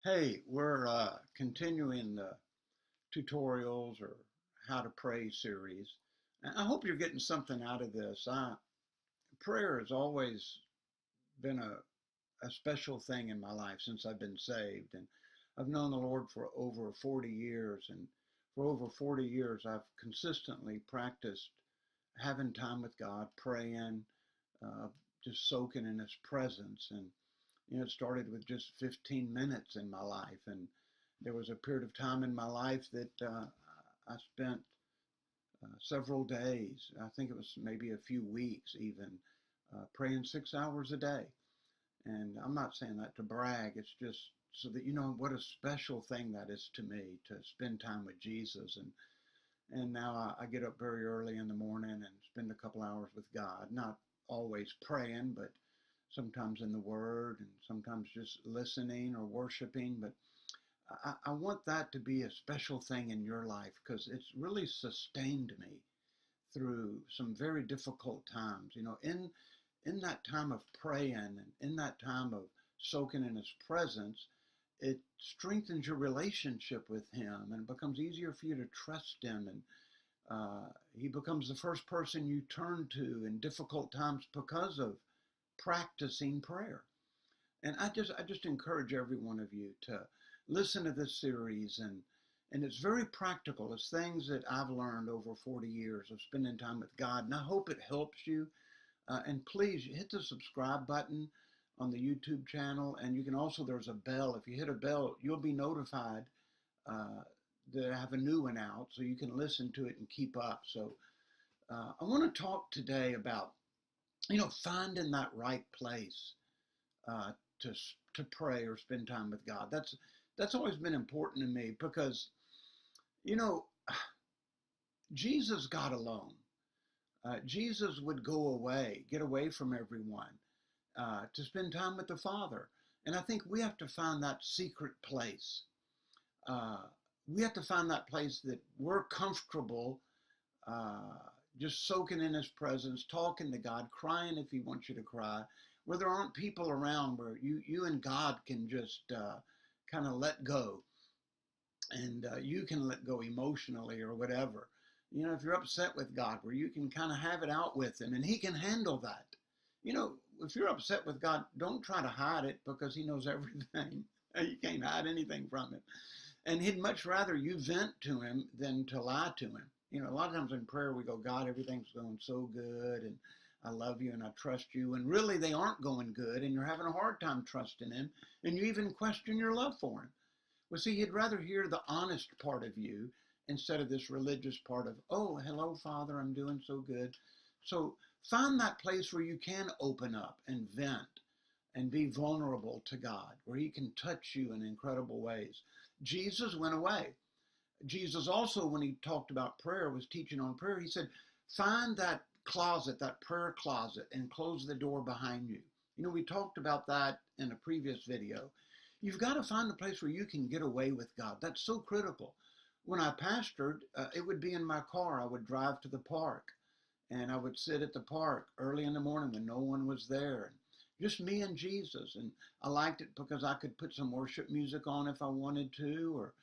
Hey, we're continuing the tutorials or how to pray series. And I hope you're getting something out of this. Prayer has always been a special thing in my life since I've been saved. And I've known the Lord for over 40 years. And for over 40 years, I've consistently practiced having time with God, praying, uh, just soaking in His presence. And it started with just 15 minutes in my life, and there was a period of time in my life that I spent several days. I think it was maybe a few weeks even, praying 6 hours a day. And I'm not saying that to brag. It's just so that you know what a special thing that is to me to spend time with Jesus. And now I get up very early in the morning and spend a couple hours with God. Not always praying, but sometimes in the Word and sometimes just listening or worshiping. But I want that to be a special thing in your life because it's really sustained me through some very difficult times. In that time of praying and in that time of soaking in His presence, it strengthens your relationship with Him and it becomes easier for you to trust Him. And He becomes the first person you turn to in difficult times because of practicing prayer. And I just encourage every one of you to listen to this series, and it's very practical. It's things that I've learned over 40 years of spending time with God, and I hope it helps you. And please hit the subscribe button on the YouTube channel, and you can also, there's a bell. If you hit a bell, you'll be notified uh, that I have a new one out, so you can listen to it and keep up. So I want to talk today about finding that right place uh, to to pray or spend time with God. That's always been important to me because you know Jesus got alone. Jesus would go away, get away from everyone to spend time with the Father. And I think we have to find that secret place. Uh, we have to find that place that we're comfortable uh, just soaking in His presence, talking to God, crying if He wants you to cry, where there aren't people around, where you and God can just kind of let go, and you can let go emotionally or whatever. If you're upset with God, where you can kind of have it out with Him, and He can handle that. If you're upset with God, don't try to hide it because He knows everything. You can't hide anything from Him. And He'd much rather you vent to Him than to lie to Him. A lot of times in prayer we go, God, everything's going so good, and I love you and I trust you. And really they aren't going good, and you're having a hard time trusting Him, and you even question your love for Him. Well, see, He'd rather hear the honest part of you instead of this religious part of, oh, hello, Father, I'm doing so good. So find that place where you can open up and vent and be vulnerable to God, where He can touch you in incredible ways. Jesus went away. Jesus also, when He talked about prayer, was teaching on prayer. He said, find that closet, that prayer closet, and close the door behind you. We talked about that in a previous video. You've got to find a place where you can get away with God. That's so critical. When I pastored, it would be in my car. I would drive to the park, and I would sit at the park early in the morning when no one was there, and just me and Jesus. And I liked it because I could put some worship music on if I wanted to, or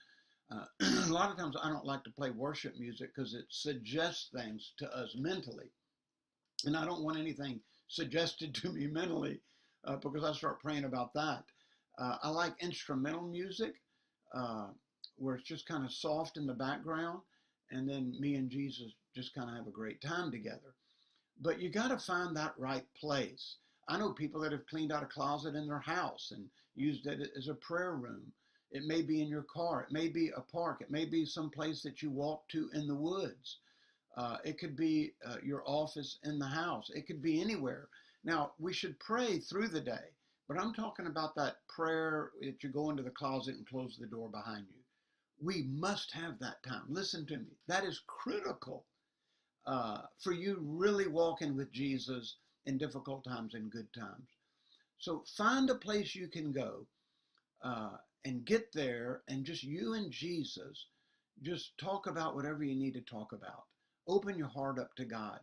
a lot of times I don't like to play worship music because it suggests things to us mentally, and I don't want anything suggested to me mentally because I start praying about that. I like instrumental music uh, where it's just kind of soft in the background, and then me and Jesus just kind of have a great time together. But you got to find that right place. I know people that have cleaned out a closet in their house and used it as a prayer room. It may be in your car. It may be a park. It may be some place that you walk to in the woods. It could be your office in the house. It could be anywhere. Now, we should pray through the day, but I'm talking about that prayer that you go into the closet and close the door behind you. We must have that time. Listen to me. That is critical for you really walking with Jesus in difficult times and good times. So find a place you can go and get there, and just you and Jesus, just talk about whatever you need to talk about. Open your heart up to God.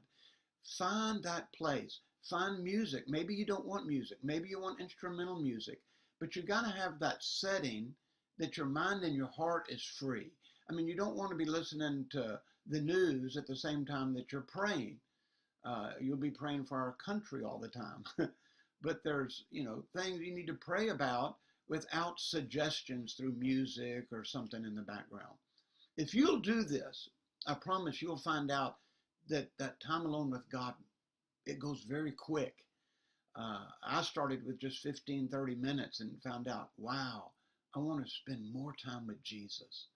Find that place. Find music. Maybe you don't want music. Maybe you want instrumental music. But you got to have that setting that your mind and your heart is free. I mean, you don't want to be listening to the news at the same time that you're praying. You'll be praying for our country all the time. But there's, things you need to pray about without suggestions through music or something in the background. If you'll do this, I promise you'll find out that that time alone with God, it goes very quick. I started with just 15, 30 minutes and found out, wow, I want to spend more time with Jesus.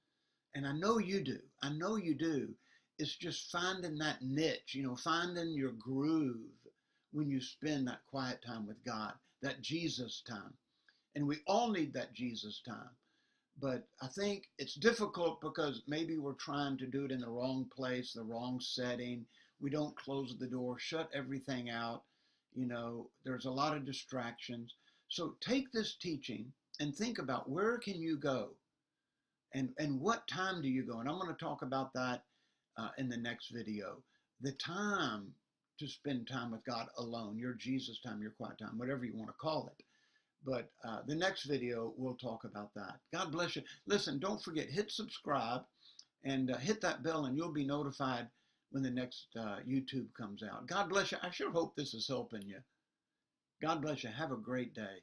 And I know you do. I know you do. It's just finding that niche, finding your groove when you spend that quiet time with God, that Jesus time. And we all need that Jesus time. But I think it's difficult because maybe we're trying to do it in the wrong place, the wrong setting. We don't close the door, shut everything out. There's a lot of distractions. So take this teaching and think about, where can you go? And what time do you go? And I'm going to talk about that in the next video. The time to spend time with God alone, your Jesus time, your quiet time, whatever you want to call it. But the next video, we'll talk about that. God bless you. Listen, don't forget, hit subscribe and hit that bell, and you'll be notified when the next YouTube comes out. God bless you. I sure hope this is helping you. God bless you. Have a great day.